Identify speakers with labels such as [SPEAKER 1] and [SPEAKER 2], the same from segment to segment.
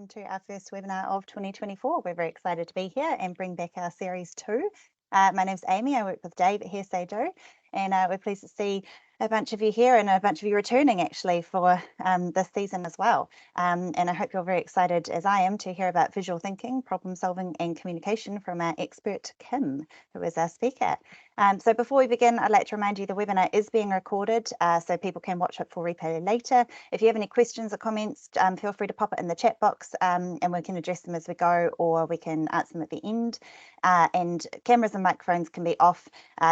[SPEAKER 1] welcome to our first webinar of 2024. We're very excited to be here and bring back our series 2. My name's Amy, I work with Dave at Hearsay Do, and we're pleased to see a bunch of you here and a bunch of you returning actually for this season as well. And I hope you're very excited, as I am, to hear about visual thinking, problem solving and communication from our expert Kim, who is our speaker. So before we begin, I'd like to remind you the webinar is being recorded, so people can watch it for replay later. If you have any questions or comments, feel free to pop it in the chat box and we can address them as we go, or we can answer them at the end. And cameras and microphones can be off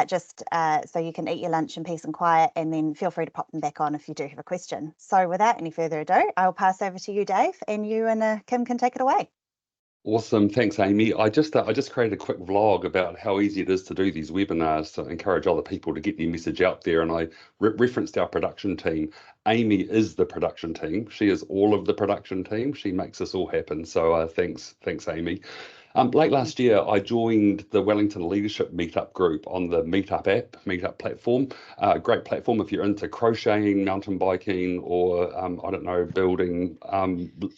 [SPEAKER 1] just so you can eat your lunch in peace and quiet, and then feel free to pop them back on if you do have a question. So without any further ado, I'll pass over to you, Dave, and you and Kim can take it away.
[SPEAKER 2] Awesome, thanks, Amy. I just created a quick vlog about how easy it is to do these webinars to encourage other people to get their message out there, and I referenced our production team. Amy is the production team. She is all of the production team. She makes this all happen. So thanks, Amy. Late last year, I joined the Wellington Leadership Meetup group on the Meetup platform. Great platform if you're into crocheting, mountain biking, or I don't know, building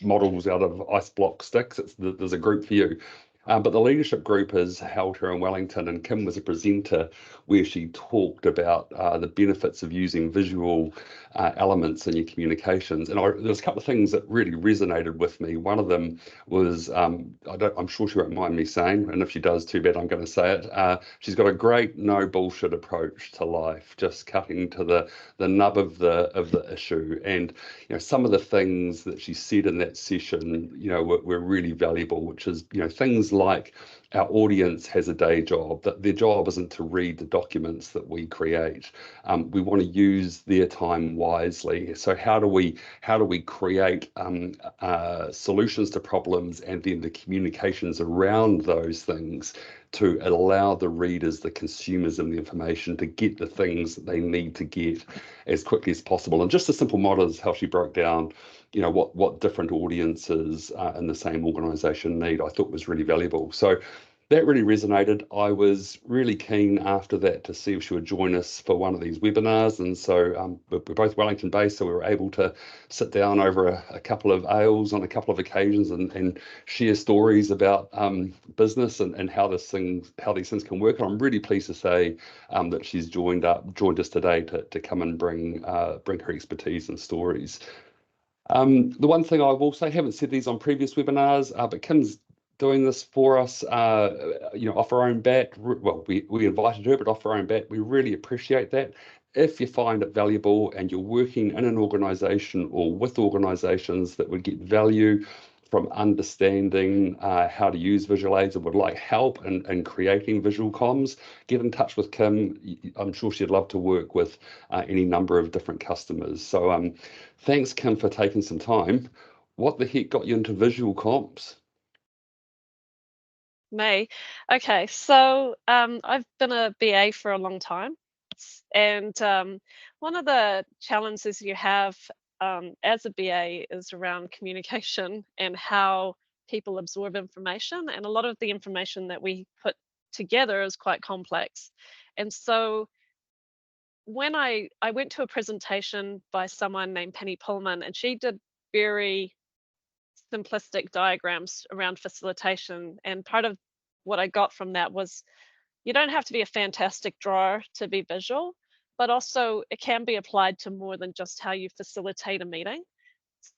[SPEAKER 2] models out of ice block sticks. There's a group for you. But the leadership group is held here in Wellington, and Kim was a presenter where she talked about the benefits of using visual elements in your communications. And there's a couple of things that really resonated with me. One of them was, I'm sure she won't mind me saying, and if she does, too bad, I'm going to say it. She's got a great no bullshit approach to life, just cutting to the nub of the issue. And some of the things that she said in that session, were really valuable, which is things like our audience has a day job, that their job isn't to read the documents that we create. We want to use their time wisely. So how do we create solutions to problems, and then the communications around those things to allow the readers, the consumers of the information, to get the things that they need to get as quickly as possible. And just a simple model is how she broke down what different audiences in the same organization need, I thought was really valuable. So that really resonated. I was really keen after that to see if she would join us for one of these webinars. And so we're both Wellington based, so we were able to sit down over a couple of ales on a couple of occasions and share stories about business and how these things can work. And I'm really pleased to say that she's joined us today to come and bring her expertise and stories. The one thing I will say, I haven't said these on previous webinars, but Kim's doing this for us, off her own bat. Well, we invited her, but off her own bat. We really appreciate that. If you find it valuable and you're working in an organisation or with organisations that would get value from understanding how to use visual aids and would like help in creating visual comms, get in touch with Kim. I'm sure she'd love to work with any number of different customers. So thanks, Kim, for taking some time. What the heck got you into visual comms?
[SPEAKER 3] Me. Okay, so I've been a BA for a long time, and one of the challenges you have as a BA is around communication and how people absorb information, and a lot of the information that we put together is quite complex. And so when I went to a presentation by someone named Penny Pullman, and she did very simplistic diagrams around facilitation, and part of what I got from that was you don't have to be a fantastic drawer to be visual, but also it can be applied to more than just how you facilitate a meeting.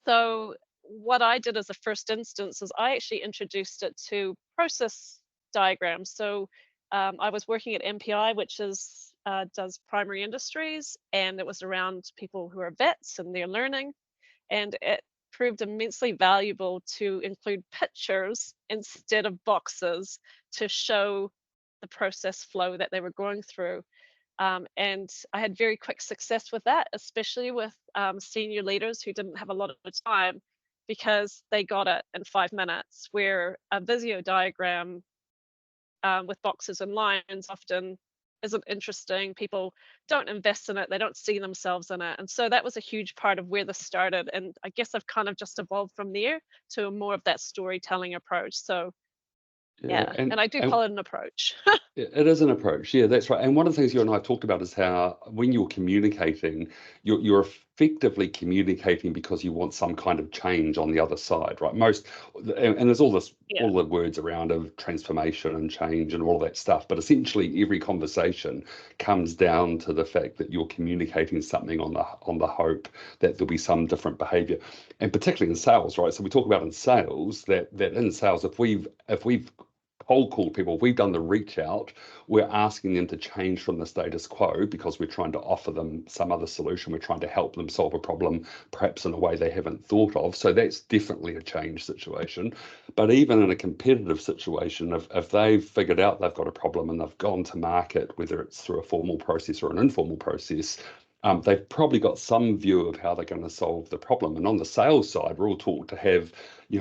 [SPEAKER 3] So what I did as a first instance is I actually introduced it to process diagrams. So I was working at MPI, which does primary industries, and it was around people who are vets and their learning, and it proved immensely valuable to include pictures instead of boxes to show the process flow that they were going through. And I had very quick success with that, especially with senior leaders who didn't have a lot of time, because they got it in 5 minutes, where a Visio diagram with boxes and lines often isn't interesting. People don't invest in it, they don't see themselves in it. And so that was a huge part of where this started. And I guess I've kind of just evolved from there to more of that storytelling approach. So yeah, and I do call it an approach.
[SPEAKER 2] It is an approach, yeah, that's right. And one of the things you and I have talked about is how when you're communicating, you're effectively communicating because you want some kind of change on the other side, right? And there's all the words around of transformation and change and all of that stuff, but essentially every conversation comes down to the fact that you're communicating something on the hope that there'll be some different behavior, and particularly in sales, right? So we talk about in sales that in sales, if we've cold called people, if we've done the reach out, we're asking them to change from the status quo because we're trying to offer them some other solution. We're trying to help them solve a problem, perhaps in a way they haven't thought of. So that's definitely a change situation. But even in a competitive situation, if they've figured out they've got a problem and they've gone to market, whether it's through a formal process or an informal process, they've probably got some view of how they're going to solve the problem. And on the sales side, we're all taught to have,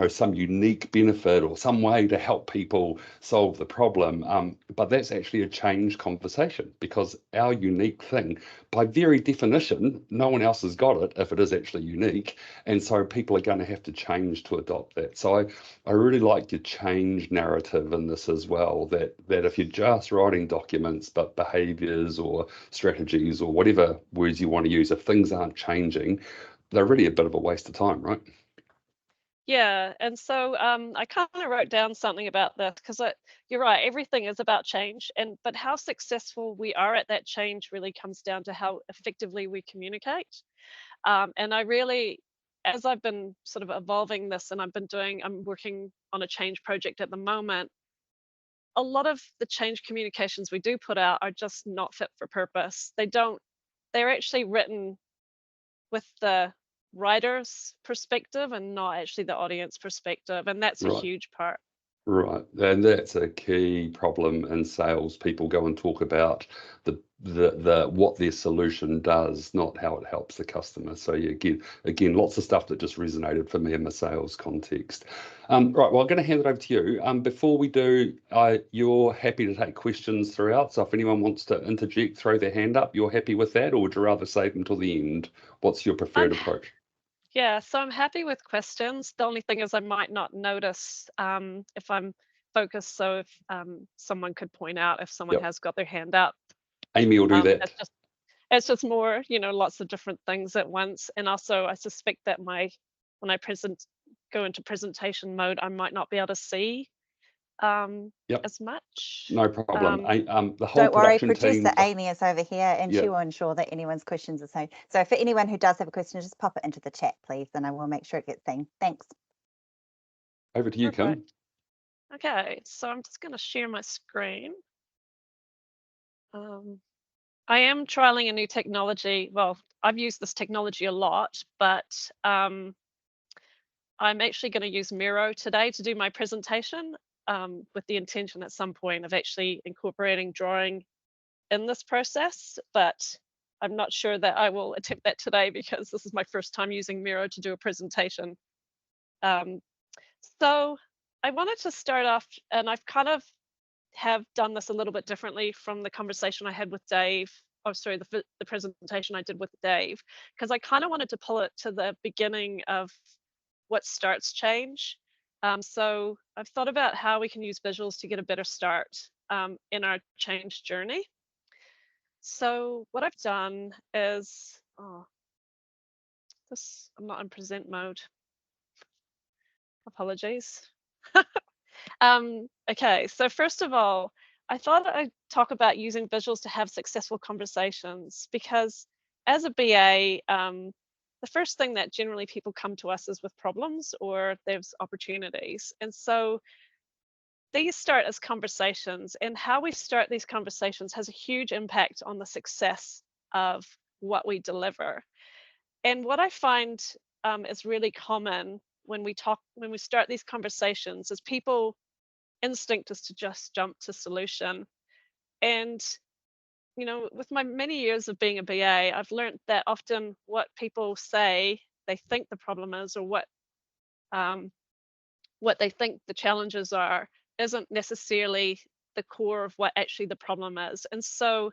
[SPEAKER 2] some unique benefit or some way to help people solve the problem. But that's actually a change conversation, because our unique thing, by very definition, no one else has got it if it is actually unique. And so people are going to have to change to adopt that. So I really like your change narrative in this as well, that if you're just writing documents, but behaviors or strategies or whatever words you want to use, if things aren't changing, they're really a bit of a waste of time, right?
[SPEAKER 3] Yeah, and so I kind of wrote down something about this because you're right, everything is about change, but how successful we are at that change really comes down to how effectively we communicate. And I really, as I've been sort of evolving this, and I'm working on a change project at the moment. A lot of the change communications we do put out are just not fit for purpose. They're actually written with the writer's perspective and not actually the audience perspective, and that's a
[SPEAKER 2] Right.
[SPEAKER 3] huge part.
[SPEAKER 2] Right, and that's a key problem in sales. People go and talk about the what their solution does, not how it helps the customer. So yeah, again, lots of stuff that just resonated for me in the sales context. Right, well, I'm going to hand it over to you. Before we do, you're happy to take questions throughout. So if anyone wants to interject, throw their hand up. You're happy with that, or would you rather save them till the end? What's your preferred
[SPEAKER 3] I'm
[SPEAKER 2] approach?
[SPEAKER 3] Yeah, so I'm happy with questions. The only thing is I might not notice if I'm focused. So if someone could point out if someone
[SPEAKER 2] Yep,
[SPEAKER 3] has got their hand up.
[SPEAKER 2] Amy will do that.
[SPEAKER 3] It's just more, lots of different things at once. And also I suspect that when I go into presentation mode, I might not be able to see
[SPEAKER 2] Yep,
[SPEAKER 3] as much.
[SPEAKER 2] no problem. The whole
[SPEAKER 1] Don't worry,
[SPEAKER 2] production
[SPEAKER 1] producer
[SPEAKER 2] team.
[SPEAKER 1] Amy is over here and
[SPEAKER 2] Yeah,
[SPEAKER 1] she will ensure that anyone's questions are safe. So for anyone who does have a question, just pop it into the chat, please, and I will make sure it gets seen. Thanks.
[SPEAKER 2] over to you, Kim.
[SPEAKER 3] Perfect. Okay, so I'm just going to share my screen. I am trialing a new technology. Well, I've used this technology a lot, but I'm actually going to use Miro today to do my presentation, with the intention at some point of actually incorporating drawing in this process. But I'm not sure that I will attempt that today because this is my first time using Miro to do a presentation. Um, so I wanted to start off, and I've kind of have done this a little bit differently from the conversation I had with Dave. Oh, sorry, the presentation I did with Dave, because I kind of wanted to pull it to the beginning of what starts change. So I've thought about how we can use visuals to get a better start in our change journey. So what I've done is, I'm not in present mode. Apologies. Okay, so first of all, I thought I'd talk about using visuals to have successful conversations, because as a BA, the first thing that generally people come to us is with problems or there's opportunities. And so these start as conversations, and how we start these conversations has a huge impact on the success of what we deliver. And what I find is really common when we start these conversations is people instinct is to just jump to solution. And with my many years of being a BA, I've learned that often what people say they think the problem is, or what they think the challenges are, isn't necessarily the core of what actually the problem is. And so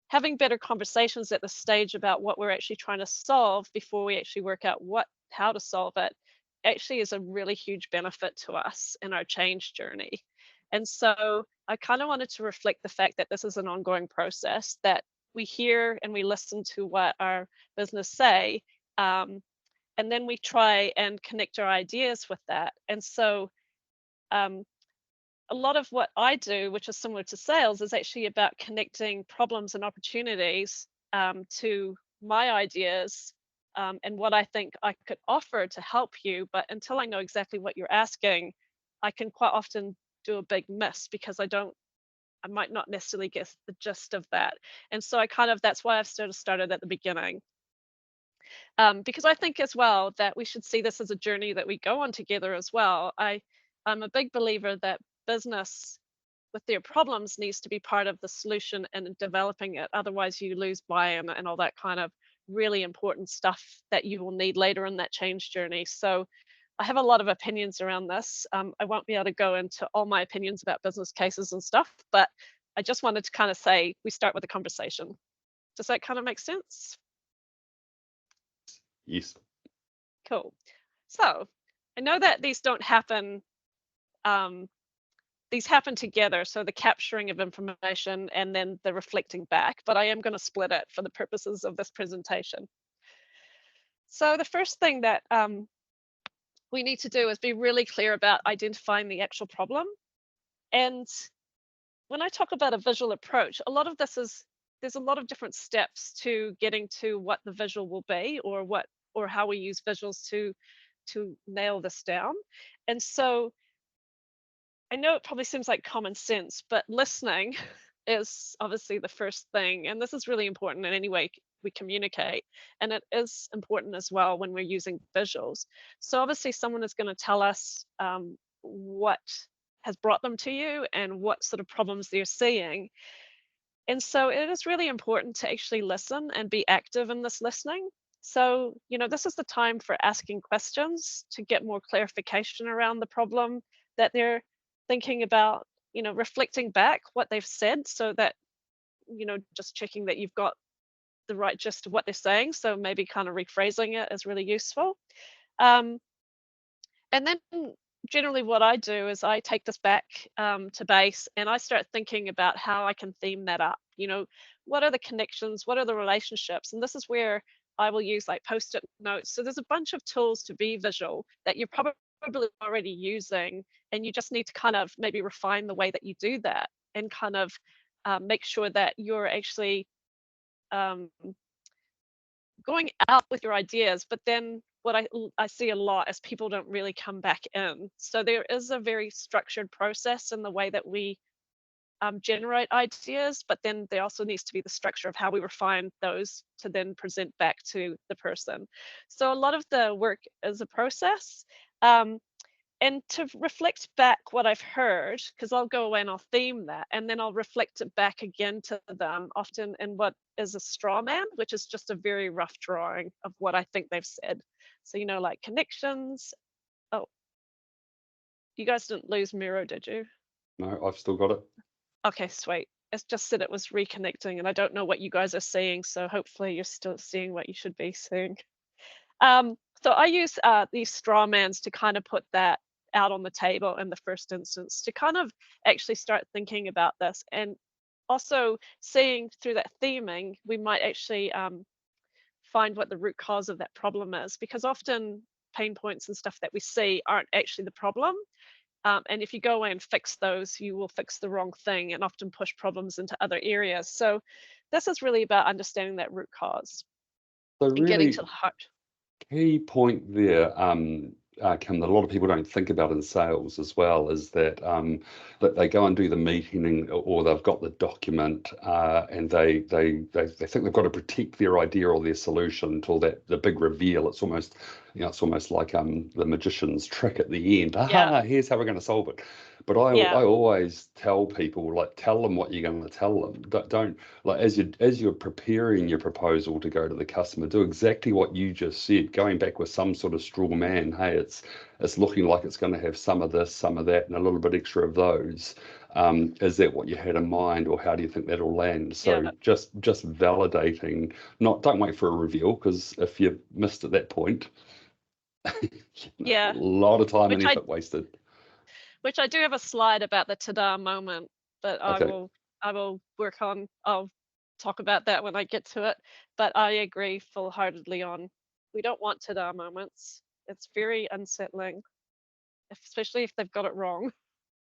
[SPEAKER 3] having better conversations at the stage about what we're actually trying to solve before we actually work out how to solve it actually is a really huge benefit to us in our change journey. And so I kind of wanted to reflect the fact that this is an ongoing process, that we hear and we listen to what our business say, and then we try and connect our ideas with that. And so um, a lot of what I do, which is similar to sales, is actually about connecting problems and opportunities to my ideas, and what I think I could offer to help you. But until I know exactly what you're asking, I can quite often do a big miss because I might not necessarily get the gist of that. And so that's why I've started at the beginning. Because I think as well that we should see this as a journey that we go on together as well. I'm a big believer that business with their problems needs to be part of the solution and developing it. Otherwise, you lose buy-in and all that kind of really important stuff that you will need later in that change journey. So I have a lot of opinions around this. I won't be able to go into all my opinions about business cases and stuff, but I just wanted to kind of say we start with a conversation. Does that kind of make sense?
[SPEAKER 2] Yes.
[SPEAKER 3] Cool. So I know that these don't happen, these happen together. So the capturing of information and then the reflecting back, but I am going to split it for the purposes of this presentation. So the first thing that we need to do is be really clear about identifying the actual problem. And when I talk about a visual approach, there's a lot of different steps to getting to what the visual will be, or how we use visuals to nail this down. And so I know it probably seems like common sense, but listening is obviously the first thing. And this is really important in any way we communicate. And it is important as well when we're using visuals. So obviously someone is going to tell us what has brought them to you and what sort of problems they're seeing. And so it is really important to actually listen and be active in this listening. So, this is the time for asking questions to get more clarification around the problem that they're thinking about, reflecting back what they've said so that, just checking that you've got the right gist of what they're saying. So maybe kind of rephrasing it is really useful. Um, and then generally what I do is I take this back to base and I start thinking about how I can theme that up. What are the connections? What are the relationships? And this is where I will use like post-it notes. So there's a bunch of tools to be visual that you're probably already using, and you just need to kind of maybe refine the way that you do that and kind of make sure that you're actually um, going out with your ideas. But then what I see a lot is people don't really come back in. So there is a very structured process in the way that we generate ideas, but then there also needs to be the structure of how we refine those to then present back to the person. So a lot of the work is a process. And to reflect back what I've heard, because I'll go away and I'll theme that, and then I'll reflect it back again to them, often in what is a straw man, which is just a very rough drawing of what I think they've said. So, like connections. Oh, you guys didn't lose Miro, did you?
[SPEAKER 2] No, I've still got it.
[SPEAKER 3] Okay, sweet. It's just said it was reconnecting, and I don't know what you guys are seeing, so hopefully you're still seeing what you should be seeing. So I use these straw mans to kind of put that out on the table in the first instance to kind of actually start thinking about this, and also seeing through that theming, we might actually find what the root cause of that problem is, because often pain points and stuff that we see aren't actually the problem. And if you go away and fix those, you will fix the wrong thing and often push problems into other areas. So this is really about understanding that root cause
[SPEAKER 2] So
[SPEAKER 3] and getting to
[SPEAKER 2] really
[SPEAKER 3] the heart.
[SPEAKER 2] key point there, Kim, that a lot of people don't think about in sales as well, is that that they go and do the meeting, or they've got the document, and they think they've got to protect their idea or their solution until the big reveal. It's almost like the magician's trick at the end.
[SPEAKER 3] Yeah,
[SPEAKER 2] Here's how we're going to solve it. But I
[SPEAKER 3] yeah,
[SPEAKER 2] always tell people, like, tell them what you're going to tell them. Don't like, as you're preparing your proposal to go to the customer, do exactly what you just said, going back with some sort of straw man. Hey, it's looking like it's going to have some of this, some of that, and a little bit extra of those. Is that what you had in mind, or how do you think that'll land? So
[SPEAKER 3] yeah,
[SPEAKER 2] just validating. Don't wait for a reveal, because if you've missed at that point, a
[SPEAKER 3] yeah.
[SPEAKER 2] lot of time and
[SPEAKER 3] Which I
[SPEAKER 2] effort wasted.
[SPEAKER 3] which I do have a slide about the ta-da moment, but I
[SPEAKER 2] Okay.
[SPEAKER 3] will work on. I'll talk about that when I get to it. But I agree full-heartedly on we don't want ta-da moments. It's very unsettling, especially if they've got it wrong.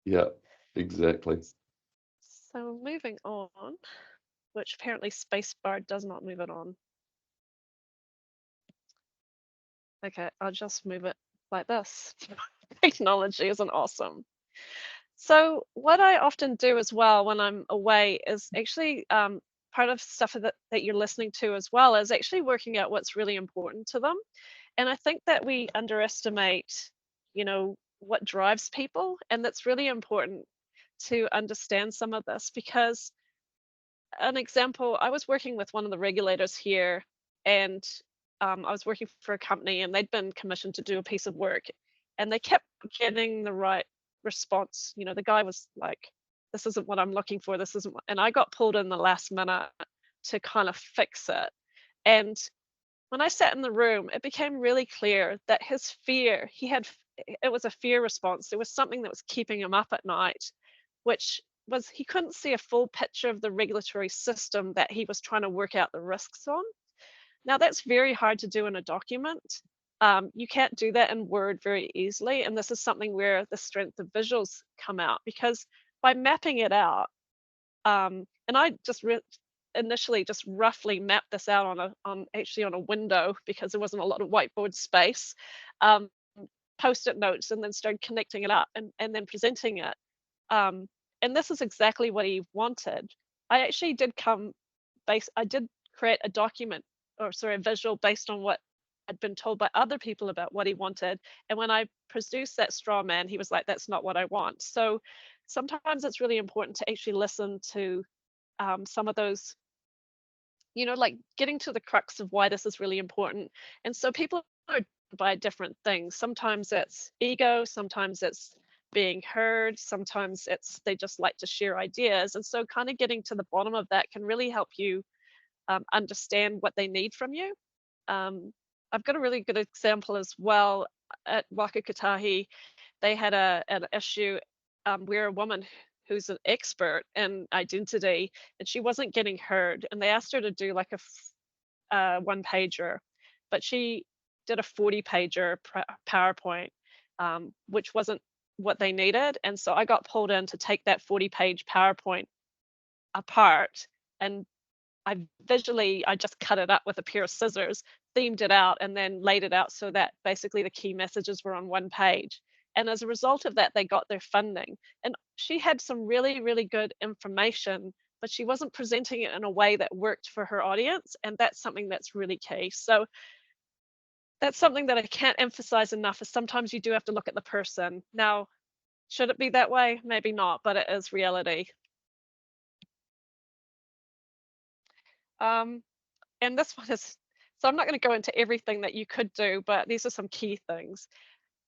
[SPEAKER 2] Yeah, exactly.
[SPEAKER 3] So moving on, which apparently spacebar does not move it on. Okay, I'll just move it like this. Technology isn't awesome. So what I often do as well when I'm away is actually part of stuff that you're listening to as well is actually working out what's really important to them. And I think that we underestimate, what drives people, and that's really important to understand some of this because an example, I was working with one of the regulators here, and I was working for a company, and they'd been commissioned to do a piece of work, and they kept getting the right response. The guy was like, "This isn't what I'm looking for. This isn't," and I got pulled in the last minute to kind of fix it. And when I sat in the room, it became really clear that his fear, it was a fear response. There was something that was keeping him up at night, which was he couldn't see a full picture of the regulatory system that he was trying to work out the risks on. Now, that's very hard to do in a document. You can't do that in Word very easily. And this is something where the strength of visuals come out because by mapping it out, and I just initially just roughly mapped this out on a window because there wasn't a lot of whiteboard space, um, post-it notes, and then started connecting it up and then presenting it. Um, and this is exactly what he wanted. I actually I did create a document, or sorry, a visual based on what I'd been told by other people about what he wanted. And when I produced that straw man, he was like, "That's not what I want." So sometimes it's really important to actually listen to some of those, like getting to the crux of why this is really important. And so people are by different things. Sometimes it's ego, sometimes it's being heard, sometimes it's they just like to share ideas. And so kind of getting to the bottom of that can really help you understand what they need from you. Um, I've got a really good example as well at Waka Kotahi. They had an issue where a woman who's an expert in identity, and she wasn't getting heard, and they asked her to do like a one pager, but she did a 40-pager PowerPoint, which wasn't what they needed. And so I got pulled in to take that 40-page PowerPoint apart, and I just cut it up with a pair of scissors, themed it out, and then laid it out so that basically the key messages were on one page. And as a result of that, they got their funding. And she had some really, really good information, but she wasn't presenting it in a way that worked for her audience. And that's something that's really key. So that's something that I can't emphasize enough is sometimes you do have to look at the person. Now, should it be that way? Maybe not, but it is reality. Um, and this one is, so I'm not going to go into everything that you could do, but these are some key things.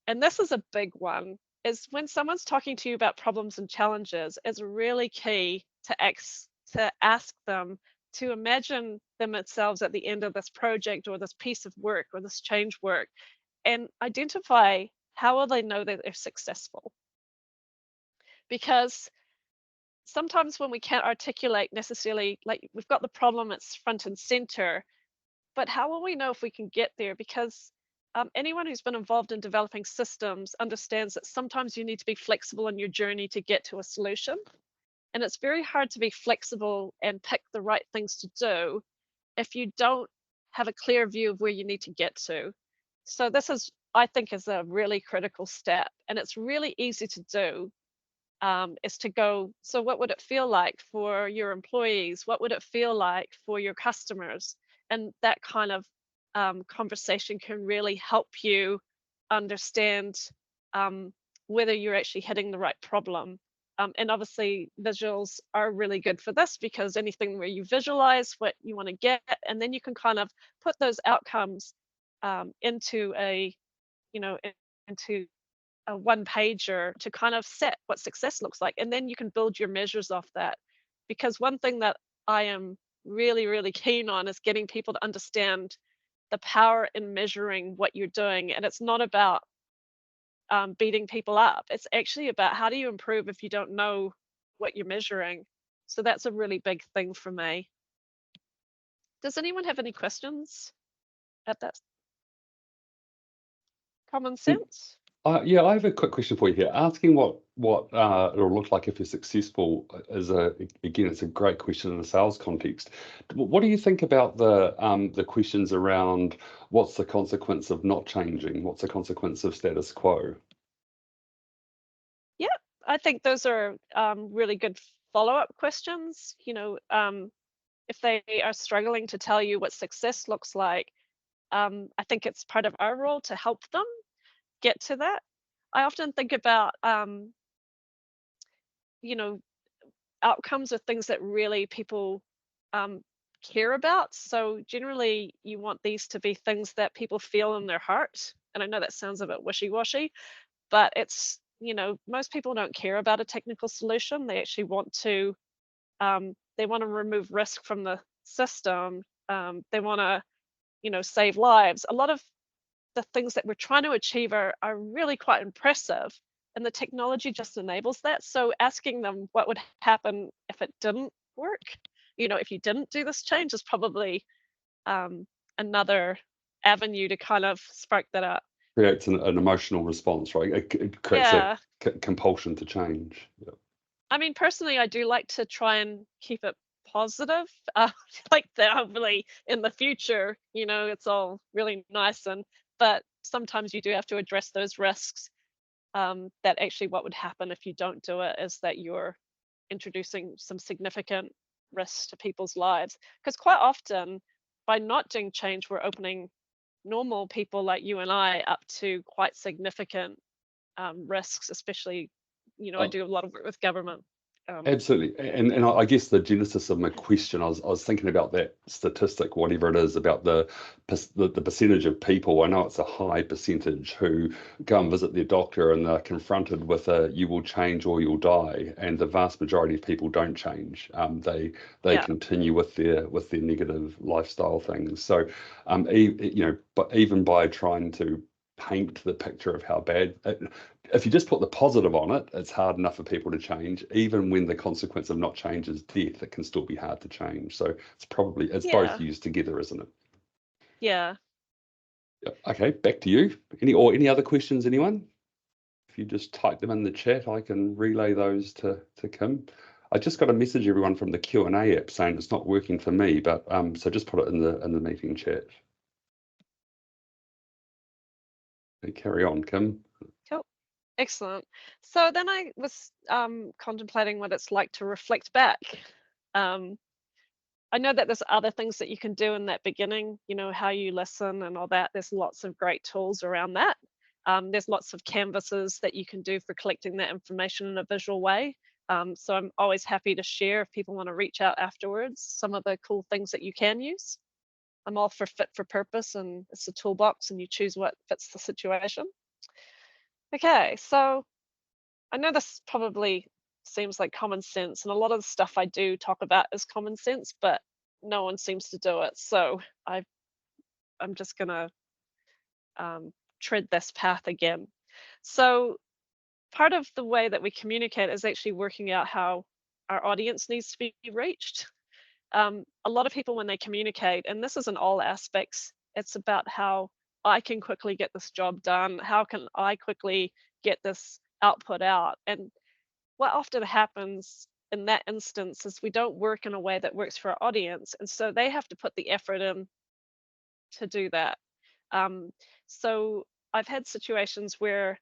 [SPEAKER 3] And this is a big one, is when someone's talking to you about problems and challenges, it's really key to ask them to imagine themselves at the end of this project or this piece of work or this change work and identify how will they know that they're successful. Because sometimes when we can't articulate necessarily, like we've got the problem, it's front and center, but how will we know if we can get there? Because anyone who's been involved in developing systems understands that sometimes you need to be flexible in your journey to get to a solution. And it's very hard to be flexible and pick the right things to do if you don't have a clear view of where you need to get to. So this is, I think, is a really critical step, and it's really easy to do. Is to go, so what would it feel like for your employees? What would it feel like for your customers? And that kind of conversation can really help you understand whether you're actually hitting the right problem. And obviously, visuals are really good for this because anything where you visualize what you want to get, and then you can kind of put those outcomes into into a one pager to kind of set what success looks like. And then you can build your measures off that. Because one thing that I am really, really keen on is getting people to understand the power in measuring what you're doing. And it's not about beating people up. It's actually about how do you improve if you don't know what you're measuring. So that's a really big thing for me. Does anyone have any questions at that common sense?
[SPEAKER 2] Yeah, I have a quick question for you here. Asking what it'll look like if you're successful is again, it's a great question in a sales context. What do you think about the questions around what's the consequence of not changing? What's the consequence of status quo?
[SPEAKER 3] Yeah, I think those are really good follow-up questions. If they are struggling to tell you what success looks like, I think it's part of our role to help them get to that. I often think about, you know, outcomes are things that really people um, care about. So generally, you want these to be things that people feel in their heart. And I know that sounds a bit wishy-washy, but it's, most people don't care about a technical solution. They actually want to, they want to remove risk from the system. They want to, save lives. A lot of the things that we're trying to achieve are really quite impressive, and the technology just enables that. So asking them what would happen if it didn't work, if you didn't do this change, is probably um, another avenue to kind of spark that up.
[SPEAKER 2] Creates an emotional response, right? It creates a
[SPEAKER 3] Yeah.
[SPEAKER 2] compulsion to change. Yeah.
[SPEAKER 3] I mean, personally, I do like to try and keep it positive. Like that, hopefully in the future, it's all really nice, but sometimes you do have to address those risks. That actually what would happen if you don't do it is that you're introducing some significant risks to people's lives. Because quite often, by not doing change, we're opening normal people like you and I up to quite significant risks, especially, I do a lot of work with government.
[SPEAKER 2] Absolutely, and I guess the genesis of my question, I was thinking about that statistic, whatever it is, about the percentage of people. I know it's a high percentage who go and visit their doctor and they're confronted with you will change or you'll die, and the vast majority of people don't change. They
[SPEAKER 3] Yeah,
[SPEAKER 2] continue with their negative lifestyle things. So, but even by trying to paint the picture of how bad. If you just put the positive on it, it's hard enough for people to change. Even when the consequence of not change is death, it can still be hard to change. So it's both
[SPEAKER 3] yeah,
[SPEAKER 2] used together, isn't it?
[SPEAKER 3] yeah.
[SPEAKER 2] Yeah. Okay, back to you. Any other questions, anyone? If you just type them in the chat, I can relay those to Kim. I just got a message, everyone, from the Q&A app saying it's not working for me, but so just put it in the meeting chat. Okay, carry on, Kim.
[SPEAKER 3] Cool. Excellent. So then I was contemplating what it's like to reflect back. Um, I know that there's other things that you can do in that beginning, how you listen and all that. There's lots of great tools around that. There's lots of canvases that you can do for collecting that information in a visual way. So I'm always happy to share if people want to reach out afterwards, some of the cool things that you can use. I'm all for fit for purpose, and it's a toolbox and you choose what fits the situation. Okay, so I know this probably seems like common sense, and a lot of the stuff I do talk about is common sense, but no one seems to do it. So I'm just gonna tread this path again. So part of the way that we communicate is actually working out how our audience needs to be reached. A lot of people, when they communicate, and this is in all aspects, it's about how I can quickly get this job done. How can I quickly get this output out? And what often happens in that instance is we don't work in a way that works for our audience. And so they have to put the effort in to do that. Um, so I've had situations where,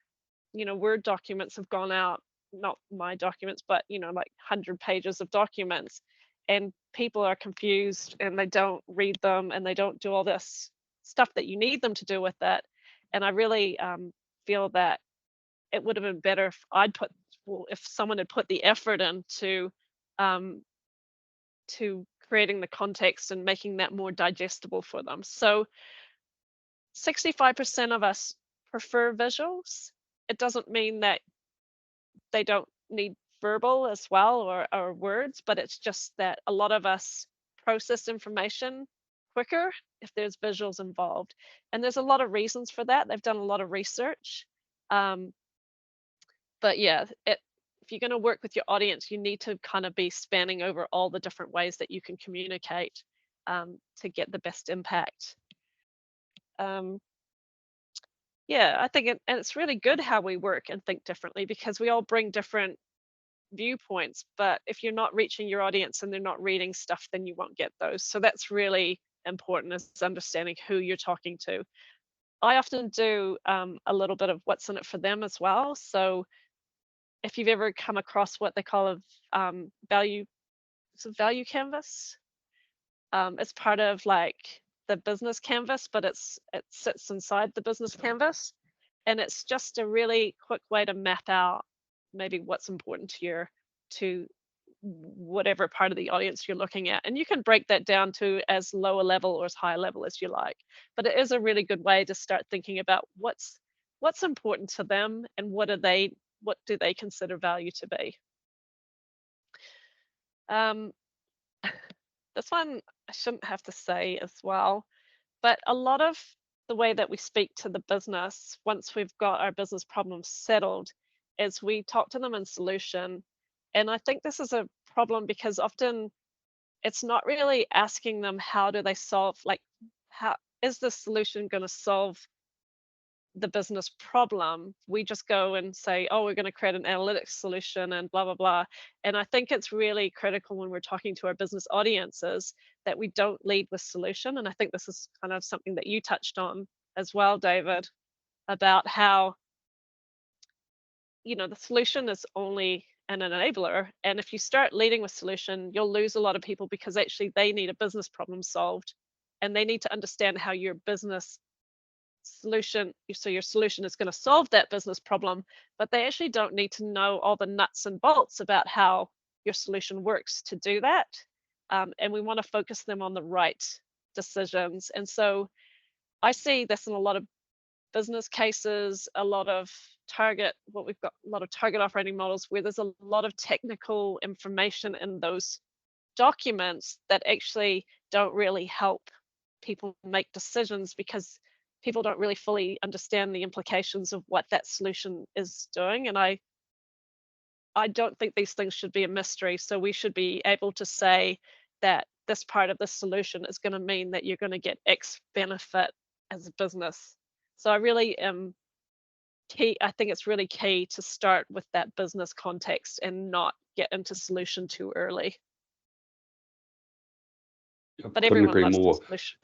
[SPEAKER 3] Word documents have gone out, not my documents, but, like 100 pages of documents, and people are confused and they don't read them and they don't do all this stuff that you need them to do with that. And I really feel that it would have been better if if someone had put the effort into um, to creating the context and making that more digestible for them. So 65% of us prefer visuals. It doesn't mean that they don't need verbal as well, or words, but it's just that a lot of us process information quicker if there's visuals involved. And there's a lot of reasons for that. They've done a lot of research. Um, but yeah, if you're going to work with your audience, you need to kind of be spanning over all the different ways that you can communicate. to get the best impact. Yeah, I think and it's really good how we work and think differently because we all bring different viewpoints. But if you're not reaching your audience and they're not reading stuff, then you won't get those. So that's really important, is understanding who you're talking to. I often do a little bit of what's in it for them as well. So if you've ever come across what they call a value, it's a value canvas. It's part of like the business canvas, but it sits inside the business canvas, and it's just a really quick way to map out maybe what's important to whatever part of the audience you're looking at. And you can break that down to as lower level or as high level as you like. But it is a really good way to start thinking about what's important to them and what do they consider value to be. Um, this one I shouldn't have to say as well, but a lot of the way that we speak to the business once we've got our business problems settled is we talk to them in solution. And I think this is a problem because often it's not really asking them how do they solve, like, how is the solution going to solve the business problem. We just go and say, oh, we're going to create an analytics solution and blah blah blah. And I think it's really critical when we're talking to our business audiences that we don't lead with solution. And I think this is kind of something that you touched on as well, David, about how the solution is only an enabler. And if you start leading with solution, you'll lose a lot of people because actually they need a business problem solved, and they need to understand how your business solution, so your solution is going to solve that business problem, but they actually don't need to know all the nuts and bolts about how your solution works to do that. And we want to focus them on the right decisions. And so I see this in a lot of business cases, a lot of we've got a lot of target operating models where there's a lot of technical information in those documents that actually don't really help people make decisions because people don't really fully understand the implications of what that solution is doing. And I don't think these things should be a mystery. So we should be able to say that this part of the solution is going to mean that you're going to get X benefit as a business. So I really am key. I think it's really key to start with that business context and not get into solution too early. But
[SPEAKER 2] Couldn't
[SPEAKER 3] everyone
[SPEAKER 2] agree
[SPEAKER 3] loves the
[SPEAKER 2] more.
[SPEAKER 3] solution.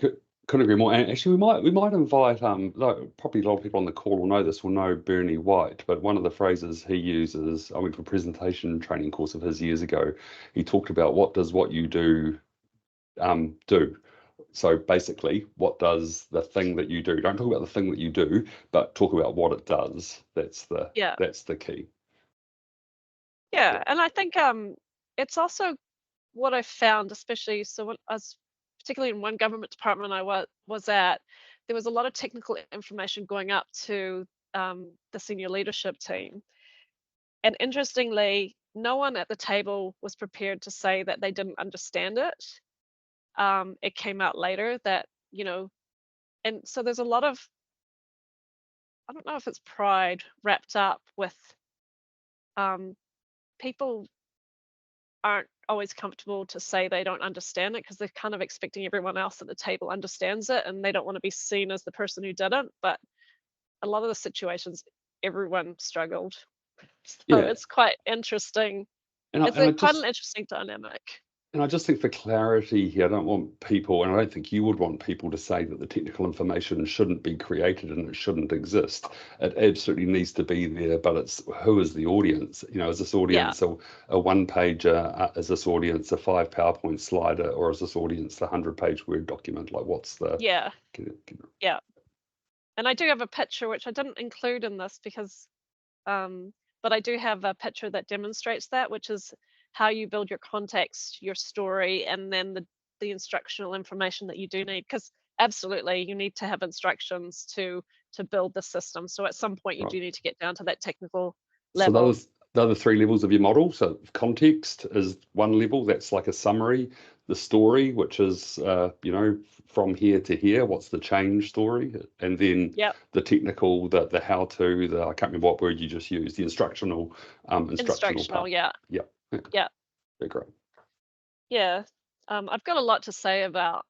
[SPEAKER 2] Couldn't agree more. And actually, we might invite probably a lot of people on the call will know Bernie White, but one of the phrases he uses, I went to a presentation training course of his years ago. He talked about what does what you do do. So basically, what does the thing that you do? Don't talk about the thing that you do, but talk about what it does. That's the key.
[SPEAKER 3] Yeah, and I think it's also what I found, especially so when I was particularly in one government department I was at, there was a lot of technical information going up to the senior leadership team. And interestingly, no one at the table was prepared to say that they didn't understand it. It came out later that, and so there's a lot of, I don't know if it's pride wrapped up with people aren't always comfortable to say they don't understand it because they're kind of expecting everyone else at the table understands it, and they don't want to be seen as the person who didn't. But a lot of the situations, everyone struggled. So it's quite interesting. It's quite an interesting dynamic.
[SPEAKER 2] And I just think for clarity here, I don't want people, and I don't think you would want people to say that the technical information shouldn't be created and it shouldn't exist. It absolutely needs to be there, but it's who is the audience? Is this audience a one-pager? Is this audience a 5 PowerPoint slider? Or is this audience a 100-page Word document? Like, what's the...
[SPEAKER 3] Yeah. Yeah. And I do have a picture, which I didn't include in this because, but I do have a picture that demonstrates that, which is how you build your context, your story, and then the instructional information that you do need. Because absolutely, you need to have instructions to build the system. So at some point, you do need to get down to that technical level.
[SPEAKER 2] So the other 3 levels of your model. So context is one level. That's like a summary. The story, which is from here to here, what's the change story, and then the technical, the how to, I can't remember what word you just used, the instructional part.
[SPEAKER 3] Yeah.
[SPEAKER 2] Very great.
[SPEAKER 3] Yeah. I've got a lot to say about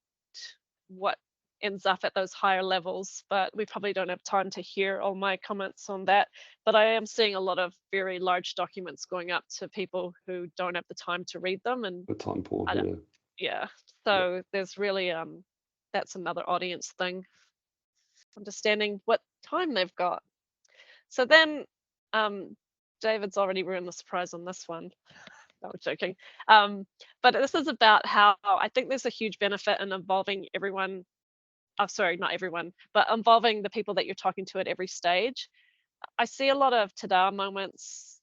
[SPEAKER 3] what ends up at those higher levels, but we probably don't have time to hear all my comments on that. But I am seeing a lot of very large documents going up to people who don't have the time to read them, and
[SPEAKER 2] The time poor,
[SPEAKER 3] I don't,
[SPEAKER 2] yeah.
[SPEAKER 3] yeah.
[SPEAKER 2] Yeah.
[SPEAKER 3] So there's really that's another audience thing, understanding what time they've got. So then, um, David's already ruined the surprise on this one. No, I'm joking. But this is about how I think there's a huge benefit in involving everyone. Oh, sorry, not everyone, but involving the people that you're talking to at every stage. I see a lot of ta-da moments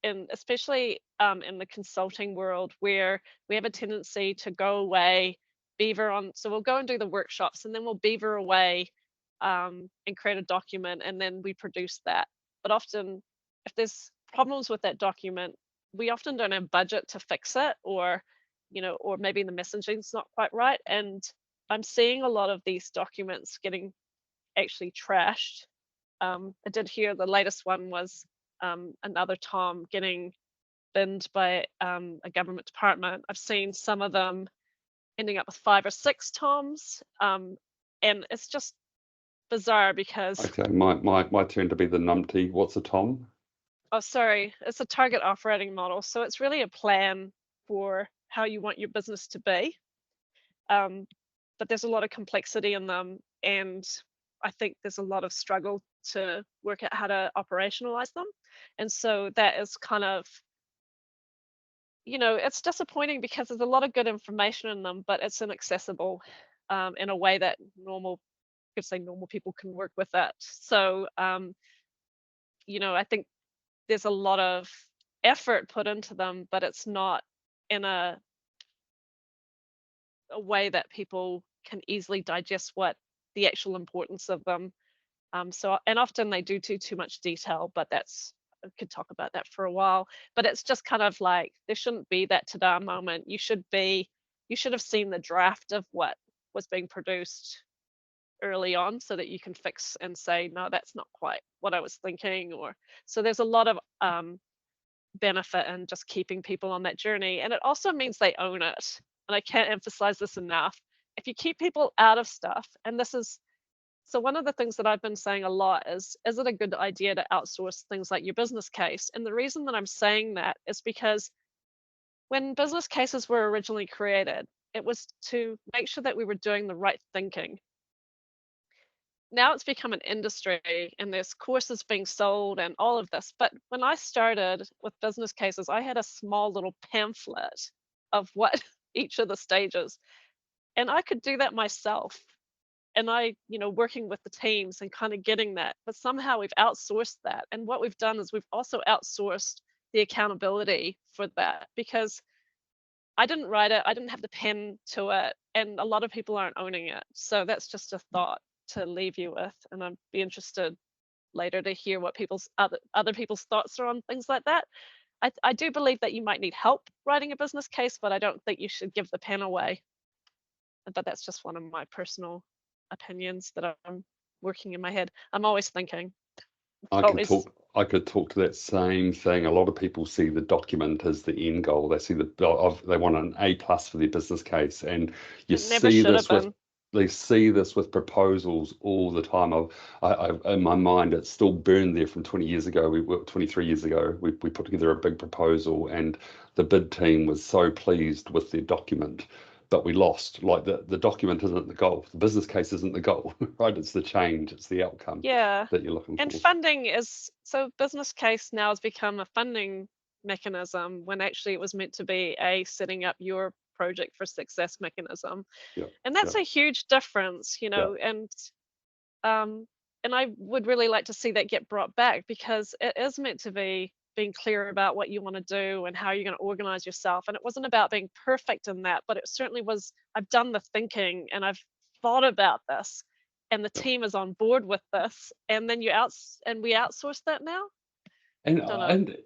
[SPEAKER 3] in, especially in the consulting world, where we have a tendency to go away, beaver on. So we'll go and do the workshops, and then we'll beaver away and create a document, and then we produce that. But often, if there's problems with that document, we often don't have budget to fix it, or or maybe the messaging's not quite right. And I'm seeing a lot of these documents getting actually trashed. I did hear the latest one was another Tom getting binned by a government department. I've seen some of them ending up with 5 or 6 Toms, and it's just bizarre because,
[SPEAKER 2] Okay, my turn to be the numpty. What's a Tom?
[SPEAKER 3] oh, sorry, it's a target operating model. So it's really a plan for how you want your business to be. But there's a lot of complexity in them, and I think there's a lot of struggle to work out how to operationalize them. And so that is kind of, it's disappointing because there's a lot of good information in them, but it's inaccessible in a way that could say normal people can work with it. So, I think there's a lot of effort put into them, but it's not in a way that people can easily digest what the actual importance of them. So, and often they do too much detail, but I could talk about that for a while. But it's just kind of like there shouldn't be that ta-da moment. You should have seen the draft of what was being produced early on, so that you can fix and say, no, that's not quite what I was thinking. Or so there's a lot of benefit in just keeping people on that journey, and it also means they own it. And I can't emphasize this enough. If you keep people out of stuff, and this is so one of the things that I've been saying a lot is it a good idea to outsource things like your business case? And the reason that I'm saying that is because when business cases were originally created, it was to make sure that we were doing the right thinking. Now it's become an industry, and there's courses being sold and all of this. But when I started with business cases, I had a small little pamphlet of what each of the stages, and I could do that myself. And working with the teams and kind of getting that, but somehow we've outsourced that. And what we've done is we've also outsourced the accountability for that, because I didn't write it, I didn't have the pen to it, and a lot of people aren't owning it. So that's just a thought to leave you with, and I'd be interested later to hear what people's other people's thoughts are on things like that. I do believe that you might need help writing a business case, but I don't think you should give the pen away. But that's just one of my personal opinions that I'm working in my head. I'm always thinking.
[SPEAKER 2] I could
[SPEAKER 3] Always.
[SPEAKER 2] talk. I could talk to that same thing. A lot of people see the document as the end goal. They see they want an A+ for their business case, and you
[SPEAKER 3] It never
[SPEAKER 2] see
[SPEAKER 3] should have
[SPEAKER 2] this with
[SPEAKER 3] been.
[SPEAKER 2] they see this with proposals all the time. In my mind, it's still burned there from 20 years ago. 23 years ago, we put together a big proposal, and the bid team was so pleased with their document, but we lost. Like the document isn't the goal. The business case isn't the goal, right? It's the change. It's the outcome
[SPEAKER 3] Yeah.
[SPEAKER 2] that you're looking
[SPEAKER 3] And
[SPEAKER 2] for.
[SPEAKER 3] funding is so business case now has become a funding mechanism when actually it was meant to be a setting up your project for success mechanism.
[SPEAKER 2] Yeah,
[SPEAKER 3] And that's
[SPEAKER 2] yeah,
[SPEAKER 3] a huge difference,
[SPEAKER 2] yeah.
[SPEAKER 3] um and I would really like to see that get brought back, because it is meant to be being clear about what you want to do and how you're going to organize yourself. And it wasn't about being perfect in that, but it certainly was. I've done the thinking and I've thought about this, and the
[SPEAKER 2] Yeah.
[SPEAKER 3] team is on board with this. And then we outsource that now.
[SPEAKER 2] And
[SPEAKER 3] Don't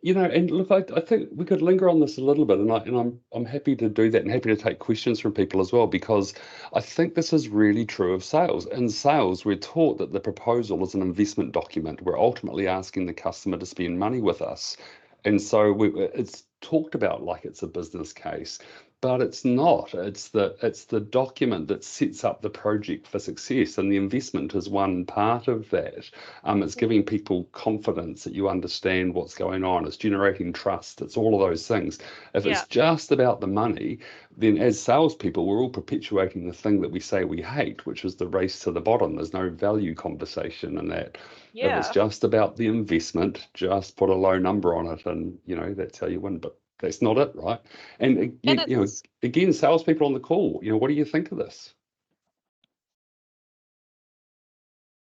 [SPEAKER 3] know.
[SPEAKER 2] and look, I think we could linger on this a little bit, and I'm happy to do that, and happy to take questions from people as well, because I think this is really true of sales. In sales, we're taught that the proposal is an investment document. We're ultimately asking the customer to spend money with us, and so it's talked about like it's a business case. But it's not. It's the document that sets up the project for success, and the investment is one part of that. It's giving people confidence that you understand what's going on. It's generating trust. It's all of those things. If
[SPEAKER 3] Yeah,
[SPEAKER 2] it's just about the money, then as salespeople, we're all perpetuating the thing that we say we hate, which is the race to the bottom. There's no value conversation in that. If it's
[SPEAKER 3] yeah.
[SPEAKER 2] just about the investment, just put a low number on it, and that's how you win. But that's not it, right? And
[SPEAKER 3] And
[SPEAKER 2] again, again, salespeople on the call, what do you think of this?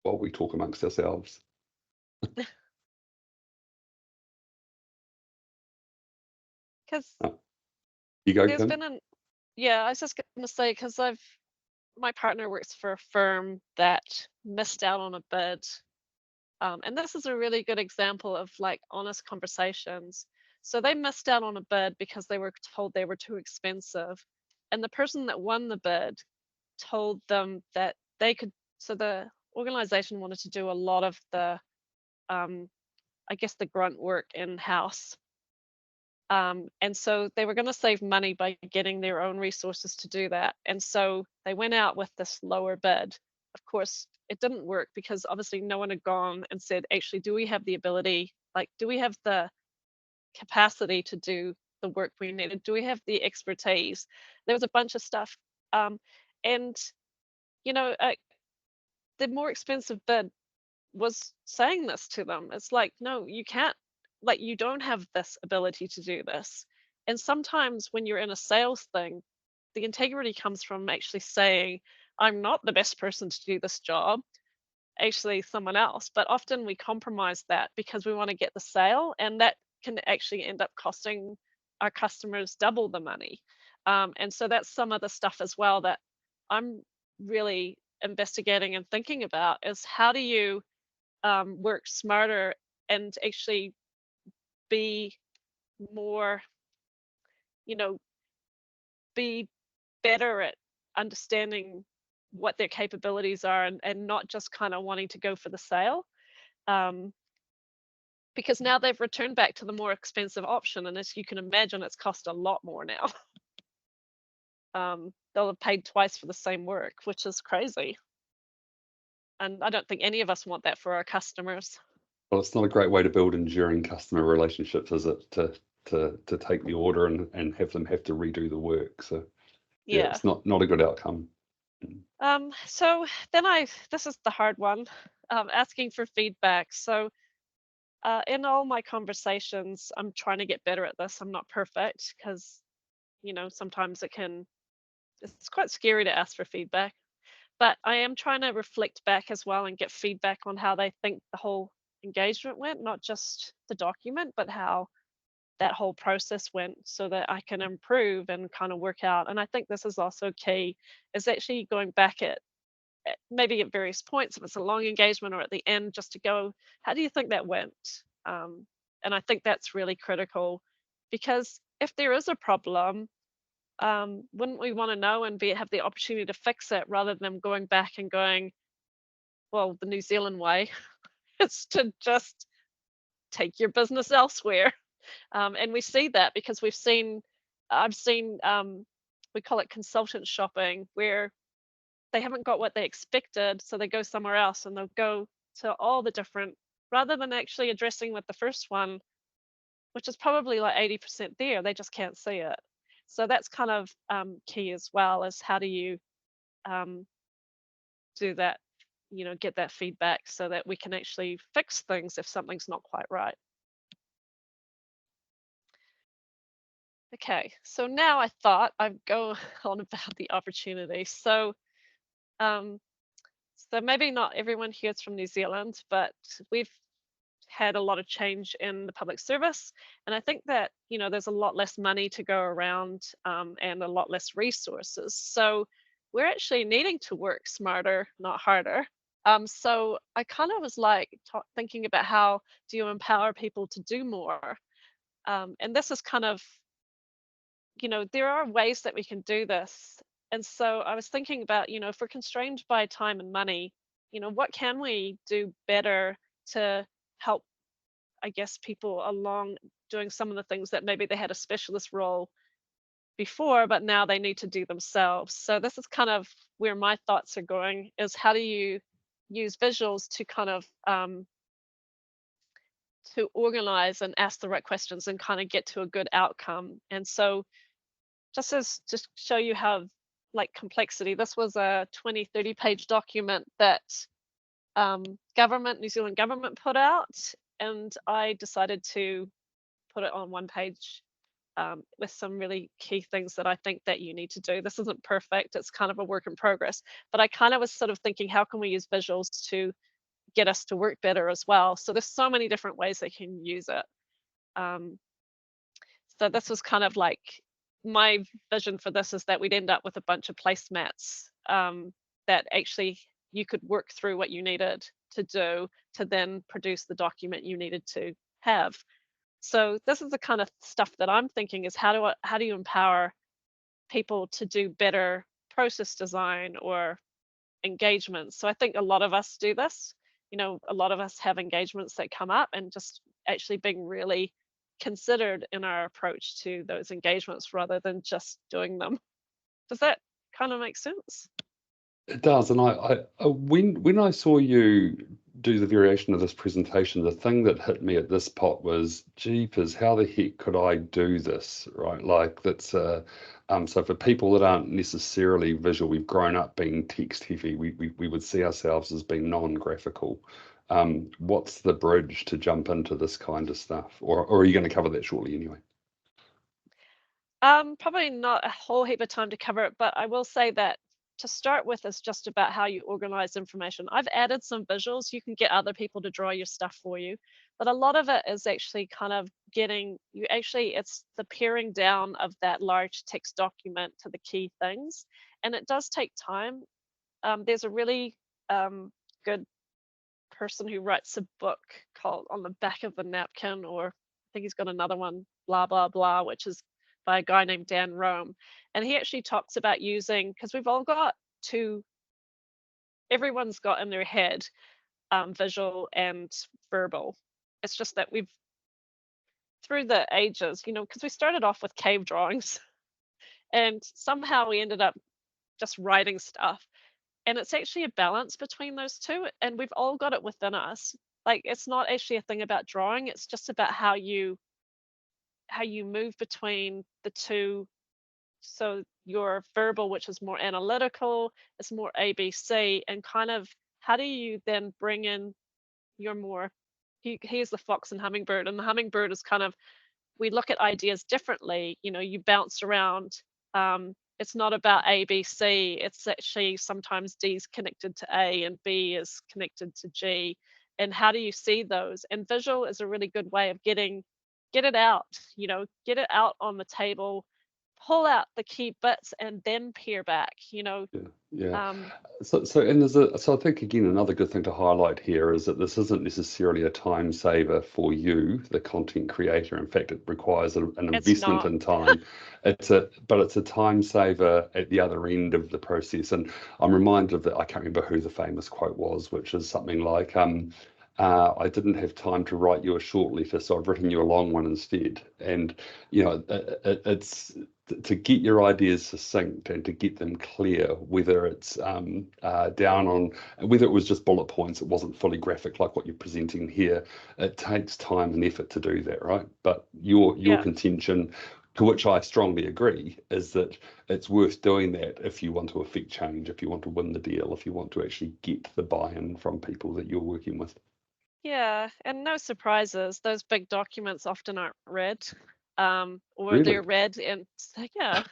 [SPEAKER 2] While we talk amongst ourselves.
[SPEAKER 3] because
[SPEAKER 2] You go,
[SPEAKER 3] there's
[SPEAKER 2] Kim.
[SPEAKER 3] been yeah, I was just going to say, because my partner works for a firm that missed out on a bid. And this is a really good example of like honest conversations. So they missed out on a bid because they were told they were too expensive. And the person that won the bid told them that they could, so the organization wanted to do a lot of the, um, I guess, the grunt work in house. And so they were going to save money by getting their own resources to do that. And so they went out with this lower bid. Of course, it didn't work because obviously no one had gone and said, actually, do we have the ability? Like, do we have the capacity to do the work we needed? Do we have the expertise? There was a bunch of stuff. And, you know, uh, the more expensive bid was saying this to them. It's like, no, you can't, like, you don't have this ability to do this. And sometimes when you're in a sales thing, the integrity comes from actually saying, I'm not the best person to do this job, actually, someone else. But often we compromise that because we want to get the sale, and that can actually end up costing our customers double the money. And so that's some of the stuff as well that I'm really investigating and thinking about is how do you work smarter and actually be more, you know, be better at understanding what their capabilities are and not just kind of wanting to go for the sale. Um, because now they've returned back to the more expensive option. And as you can imagine, it's cost a lot more now. They'll have paid twice for the same work, which is crazy. And I don't think any of us want that for our customers.
[SPEAKER 2] Well, it's not a great way to build enduring customer relationships, is it? To take the order and have them have to redo the work. So yeah,
[SPEAKER 3] Yeah.
[SPEAKER 2] it's not a good outcome.
[SPEAKER 3] So then this is the hard one, asking for feedback. So in all my conversations, I'm trying to get better at this. I'm not perfect because, sometimes it's quite scary to ask for feedback, but I am trying to reflect back as well and get feedback on how they think the whole engagement went, not just the document, but how that whole process went so that I can improve and kind of work out. And I think this is also key is actually going back maybe at various points, if it's a long engagement or at the end, just to go, how do you think that went? Um, and I think that's really critical because if there is a problem, wouldn't we want to know and have the opportunity to fix it rather than going back and going, well, the New Zealand way is to just take your business elsewhere. And we see that because I've seen, we call it consultant shopping, where they haven't got what they expected, so they go somewhere else and they'll go to all the different, rather than actually addressing with the first one, which is probably like 80% there, they just can't see it. So that's kind of key as well, is how do you um, do that, get that feedback so that we can actually fix things if something's not quite right. Okay, so now I thought I'd go on about the opportunity. Um, so maybe not everyone here is from New Zealand, but we've had a lot of change in the public service. And I think that, there's a lot less money to go around and a lot less resources. So we're actually needing to work smarter, not harder. So I kind of was like thinking about how do you empower people to do more? And this is kind of, there are ways that we can do this. And so I was thinking about, if we're constrained by time and money, what can we do better to help, I guess, people along doing some of the things that maybe they had a specialist role before, but now they need to do themselves. So this is kind of where my thoughts are going, is how do you use visuals to kind of to organize and ask the right questions and kind of get to a good outcome. And so just show you how like complexity, this was a 20-30 page document that New Zealand government put out, and I decided to put it on one page with some really key things that I think that you need to do. This isn't perfect, it's kind of a work in progress, but I kind of was sort of thinking, how can we use visuals to get us to work better as well? So there's so many different ways they can use it. Um, so this was kind of like my vision for this, is that we'd end up with a bunch of placemats that actually you could work through what you needed to do to then produce the document you needed to have. So this is the kind of stuff that I'm thinking, is how do you empower people to do better process design or engagements? So I think a lot of us do this. You know, a lot of us have engagements that come up, and just actually being really considered in our approach to those engagements rather than just doing them. Does that kind of make sense?
[SPEAKER 2] It does, and when I saw you do the variation of this presentation, the thing that hit me at this pot was, jeepers, how the heck could I do this, right? Like that's so for people that aren't necessarily visual, we've grown up being text heavy. We would see ourselves as being non-graphical. What's the bridge to jump into this kind of stuff, or are you going to cover that shortly anyway?
[SPEAKER 3] Probably not a whole heap of time to cover it, but I will say that to start with is just about how you organize information. I've added some visuals. You can get other people to draw your stuff for you, but a lot of it is actually kind of it's the paring down of that large text document to the key things. And it does take time. There's a really good person who writes a book called On the Back of the Napkin, or I think he's got another one, blah, blah, blah, which is by a guy named Dan Rome. And he actually talks about using, because everyone's got in their head visual and verbal. It's just that through the ages, because we started off with cave drawings and somehow we ended up just writing stuff. And it's actually a balance between those two, and we've all got it within us. Like, it's not actually a thing about drawing, it's just about how you move between the two. So your verbal, which is more analytical, is more ABC, and kind of how do you then bring in your more here's the fox and hummingbird, and the hummingbird is kind of, we look at ideas differently. You bounce around. It's not about A, B, C. It's actually sometimes D is connected to A and B is connected to G. And how do you see those? And visual is a really good way of get it out, get it out on the table, pull out the key bits and then peer back.
[SPEAKER 2] Yeah.
[SPEAKER 3] Um,
[SPEAKER 2] So I think again another good thing to highlight here is that this isn't necessarily a time saver for you, the content creator. In fact, it requires an
[SPEAKER 3] it's
[SPEAKER 2] investment
[SPEAKER 3] not.
[SPEAKER 2] in time. But it's a time saver at the other end of the process. And I'm reminded of that. I can't remember who the famous quote was, which is something like, I didn't have time to write you a short letter, so I've written you a long one instead. And it's to get your ideas succinct and to get them clear, whether it's down on, whether it was just bullet points, it wasn't fully graphic like what you're presenting here. It takes time and effort to do that, right? But your
[SPEAKER 3] Yeah.
[SPEAKER 2] contention, to which I strongly agree, is that it's worth doing that if you want to affect change, if you want to win the deal, if you want to actually get the buy-in from people that you're working with.
[SPEAKER 3] Yeah, and no surprises. Those big documents often aren't read, or
[SPEAKER 2] Really?
[SPEAKER 3] they're read and yeah.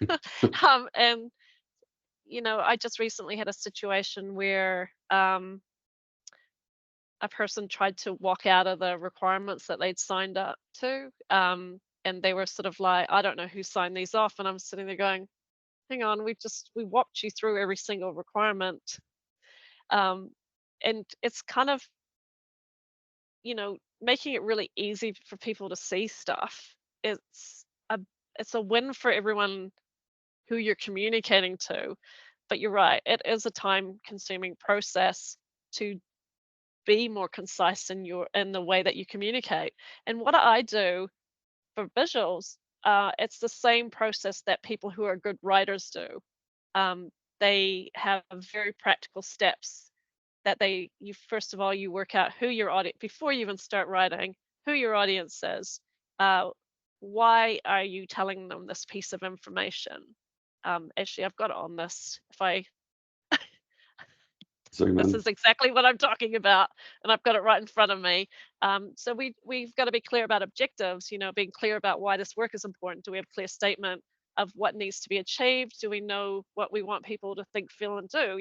[SPEAKER 3] And I just recently had a situation where a person tried to walk out of the requirements that they'd signed up to, and they were sort of like, I don't know who signed these off, and I'm sitting there going, hang on, we walked you through every single requirement, um, and it's kind of making it really easy for people to see stuff. It's a it's a win for everyone who you're communicating to. But you're right, it is a time consuming process to be more concise in the way that you communicate. And what I do for visuals it's the same process that people who are good writers do. They have very practical steps that you first of all, you work out who your audience, before you even start writing, who your audience is. Why are you telling them this piece of information? Actually, I've got it on this.
[SPEAKER 2] Zoom
[SPEAKER 3] This
[SPEAKER 2] in.
[SPEAKER 3] is exactly what I'm talking about, and I've got it right in front of me. So we've got to be clear about objectives, being clear about why this work is important. Do we have a clear statement of what needs to be achieved? Do we know what we want people to think, feel, and do?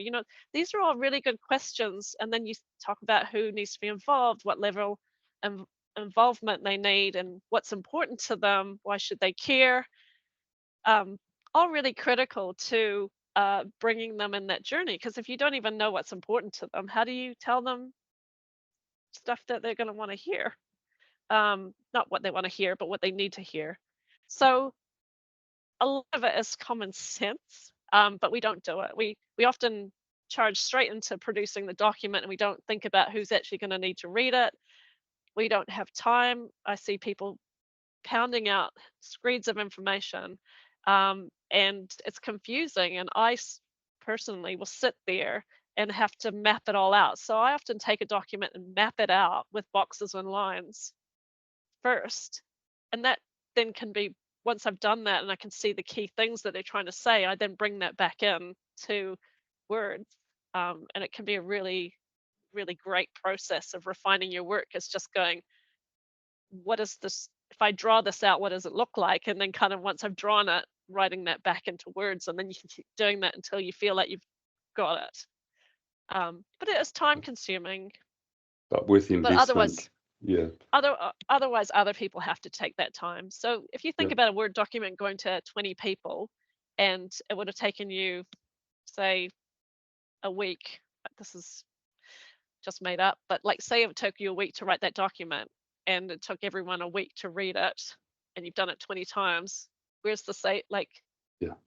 [SPEAKER 3] These are all really good questions. And then you talk about who needs to be involved, what level of involvement they need, and what's important to them. Why should they care? All really critical to bringing them in that journey. Because if you don't even know what's important to them, how do you tell them stuff that they're going to want to hear? Not what they want to hear, but what they need to hear. So a lot of it is common sense, but we don't do it. We often charge straight into producing the document, and we don't think about who's actually going to need to read it. We don't have time. I see people pounding out screeds of information, and it's confusing. And personally will sit there and have to map it all out. So I often take a document and map it out with boxes and lines first. And that then can be, once I've done that and I can see the key things that they're trying to say, I then bring that back in to words. And it can be a really, really great process of refining your work. It's just going, what is this? If I draw this out, what does it look like? And then kind of once I've drawn it, writing that back into words, and then you can keep doing that until you feel like you've got it. But it is time consuming.
[SPEAKER 2] But worth the
[SPEAKER 3] But
[SPEAKER 2] investment. Yeah.
[SPEAKER 3] Otherwise, other people have to take that time. So if you think about a Word document going to 20 people, and it would have taken you, say, a week. This is just made up, but like say it took you a week to write that document, and it took everyone a week to read it, and you've done it 20 times. Where's the say, like,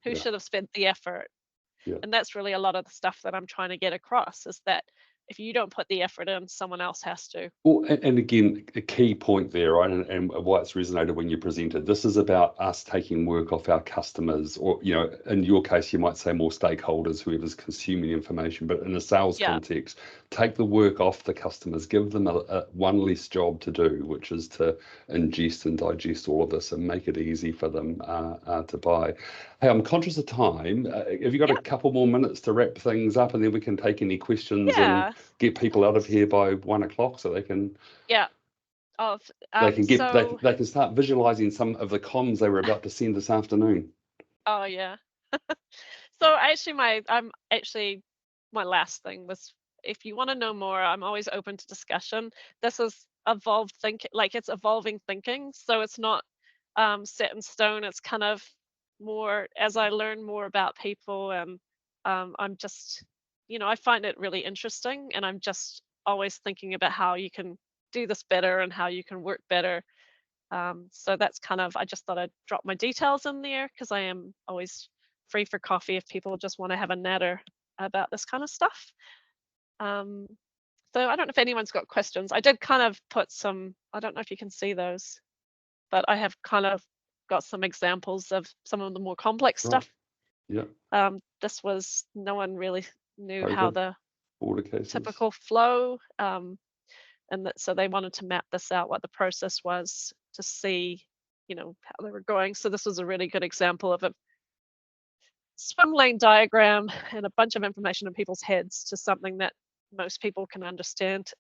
[SPEAKER 3] who should have spent the effort? And that's really a lot of the stuff that I'm trying to get across, is that if you don't put the effort in, someone else has to.
[SPEAKER 2] Well, and again, a key point there, right, and why it's resonated when you presented, this is about us taking work off our customers, or, in your case, you might say more stakeholders, whoever's consuming the information, but in a sales context, take the work off the customers, give them a one less job to do, which is to ingest and digest all of this and make it easy for them to buy. Hey, I'm conscious of time. Have you got a couple more minutes to wrap things up, and then we can take any questions and get people out of here by 1 o'clock so they can they can start visualizing some of the comms they were about to send this afternoon.
[SPEAKER 3] Oh yeah. So my last thing was, if you want to know more, I'm always open to discussion. This is evolved thinking, like it's evolving thinking. So it's not set in stone. It's kind of more as I learn more about people, and I'm just, I find it really interesting, and I'm just always thinking about how you can do this better and how you can work better. So that's kind of, I just thought I'd drop my details in there, because I am always free for coffee if people just want to have a natter about this kind of stuff. So I don't know if anyone's got questions. I did kind of put some, I don't know if you can see those, but I have kind of got some examples of some of the more complex stuff.
[SPEAKER 2] Yeah.
[SPEAKER 3] This was, no one really knew how the typical flow, and so they wanted to map this out, what the process was, to see, how they were going. So this was a really good example of a swim lane diagram and a bunch of information in people's heads to something that most people can understand.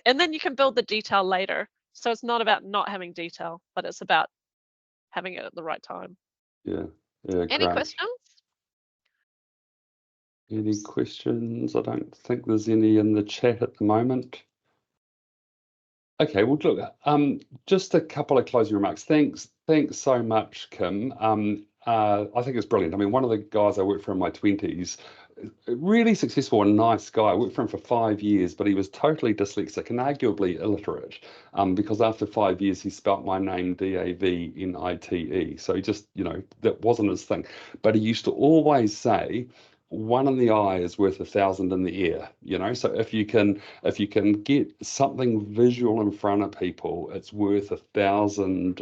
[SPEAKER 3] And then you can build the detail later. So it's not about not having detail, but it's about having it at the right time.
[SPEAKER 2] Yeah.
[SPEAKER 3] Any questions?
[SPEAKER 2] Any questions? I don't think there's any in the chat at the moment. Okay, well, look, just a couple of closing remarks. Thanks so much, Kim. I think it's brilliant. I mean, one of the guys I worked for in my 20s, really successful and nice guy. I worked for him for 5 years, but he was totally dyslexic and arguably illiterate, because after 5 years, he spelt my name Davnite. So he just, that wasn't his thing. But he used to always say, one in the eye is worth 1,000 in the ear, so if you can get something visual in front of people, it's worth 1,000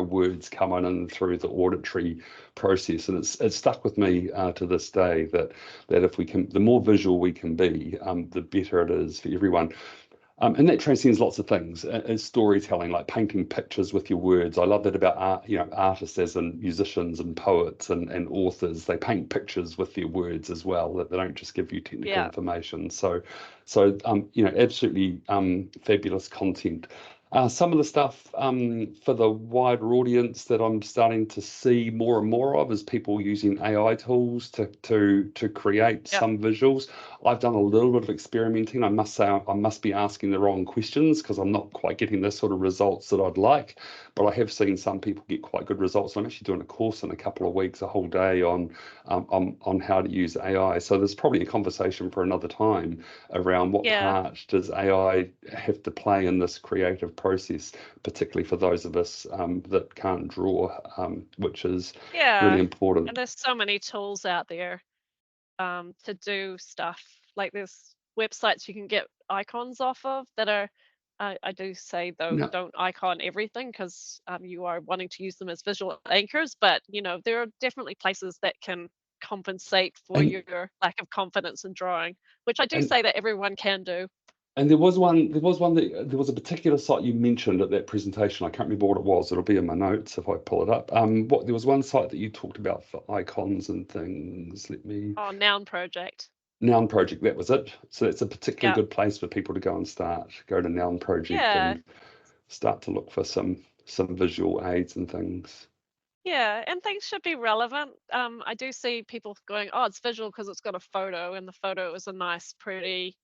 [SPEAKER 2] words coming in through the auditory process. And it's stuck with me to this day that if we can, the more visual we can be, the better it is for everyone. And that transcends lots of things. It's storytelling, like painting pictures with your words. I love that about art, artists as in musicians and poets and authors. They paint pictures with their words as well, that they don't just give you technical information. So absolutely fabulous content. Some of the stuff for the wider audience that I'm starting to see more and more of is people using AI tools to create some visuals. I've done a little bit of experimenting. I must say I must be asking the wrong questions because I'm not quite getting the sort of results that I'd like, but I have seen some people get quite good results. I'm actually doing a course in a couple of weeks, a whole day on how to use AI. So there's probably a conversation for another time around what part does AI have to play in this creative process, particularly for those of us that can't draw, which is really important.
[SPEAKER 3] And there's so many tools out there to do stuff. Like there's websites you can get icons off of that are, I do say though, don't icon everything because you are wanting to use them as visual anchors, but there are definitely places that can compensate for your lack of confidence in drawing, which I do say that everyone can do.
[SPEAKER 2] And there was a particular site you mentioned at that presentation. I can't remember what it was. It'll be in my notes if I pull it up. There was one site that you talked about for icons and things.
[SPEAKER 3] Noun Project.
[SPEAKER 2] Noun Project, that was it. So it's a particularly good place for people to go and go to Noun Project and start to look for some visual aids and things.
[SPEAKER 3] Yeah, and things should be relevant. I do see people going, oh, it's visual because it's got a photo, and the photo is a nice, pretty,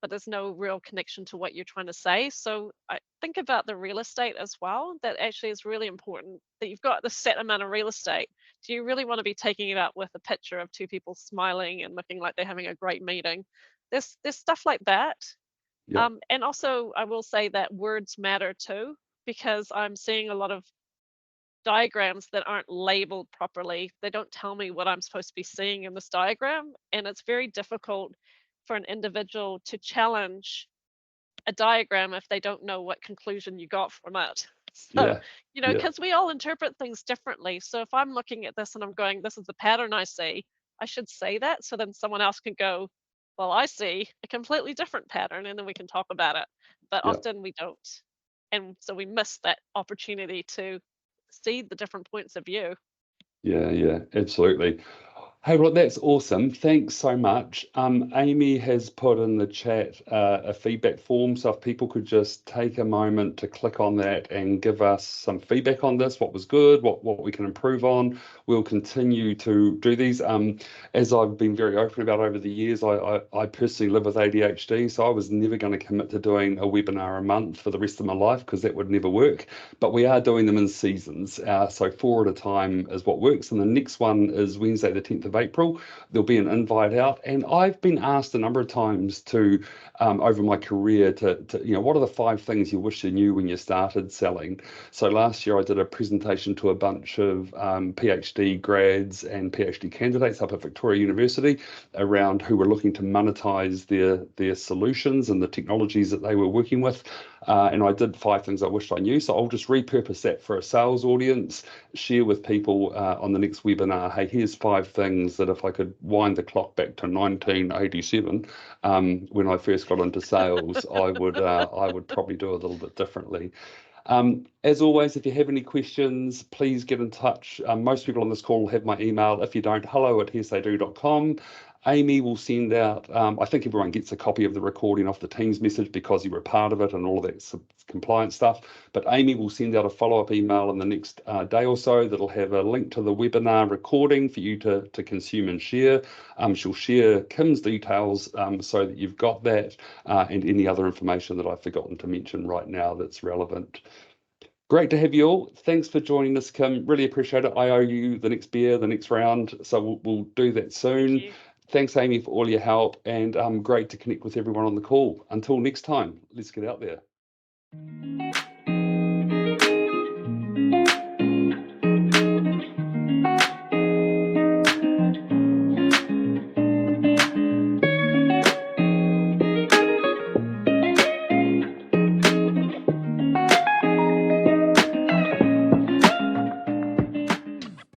[SPEAKER 3] but there's no real connection to what you're trying to say. So I think about the real estate as well. That actually is really important that you've got the set amount of real estate. Do you really want to be taking it out with a picture of two people smiling and looking like they're having a great meeting? There's stuff like that. And also I will say that words matter too, because I'm seeing a lot of diagrams that aren't labeled properly. They don't tell me what I'm supposed to be seeing in this diagram. And it's very difficult for an individual to challenge a diagram if they don't know what conclusion you got from it. So, because we all interpret things differently. So if I'm looking at this and I'm going, this is the pattern I see, I should say that. So then someone else can go, well, I see a completely different pattern, and then we can talk about it. But often we don't. And so we miss that opportunity to see the different points of view.
[SPEAKER 2] Yeah, absolutely. Hey, well, that's awesome. Thanks so much. Amy has put in the chat a feedback form, so if people could just take a moment to click on that and give us some feedback on this, what was good, what we can improve on. We'll continue to do these. As I've been very open about over the years, I personally live with ADHD, so I was never going to commit to doing a webinar a month for the rest of my life because that would never work. But we are doing them in seasons, so 4 at a time is what works. And the next one is Wednesday, the 10th of April. There'll be an invite out, and I've been asked a number of times to over my career to what are the 5 things you wish you knew when you started selling. So last year I did a presentation to a bunch of PhD grads and PhD candidates up at Victoria University around who were looking to monetize their solutions and the technologies that they were working with. And I did 5 things I wished I knew. So I'll just repurpose that for a sales audience, share with people on the next webinar, hey, here's 5 things that if I could wind the clock back to 1987, when I first got into sales, I would probably do a little bit differently. As always, if you have any questions, please get in touch. Most people on this call have my email. If you don't, hello@hearsaydo.com. Amy will send out, I think everyone gets a copy of the recording off the Teams message because you were part of it and all of that compliance stuff. But Amy will send out a follow-up email in the next day or so that'll have a link to the webinar recording for you to consume and share. She'll share Kim's details so that you've got that and any other information that I've forgotten to mention right now that's relevant. Great to have you all. Thanks for joining us, Kim. Really appreciate it. I owe you the next beer, the next round, so we'll do that soon. Thanks, Amy, for all your help, and great to connect with everyone on the call. Until next time, let's get out there.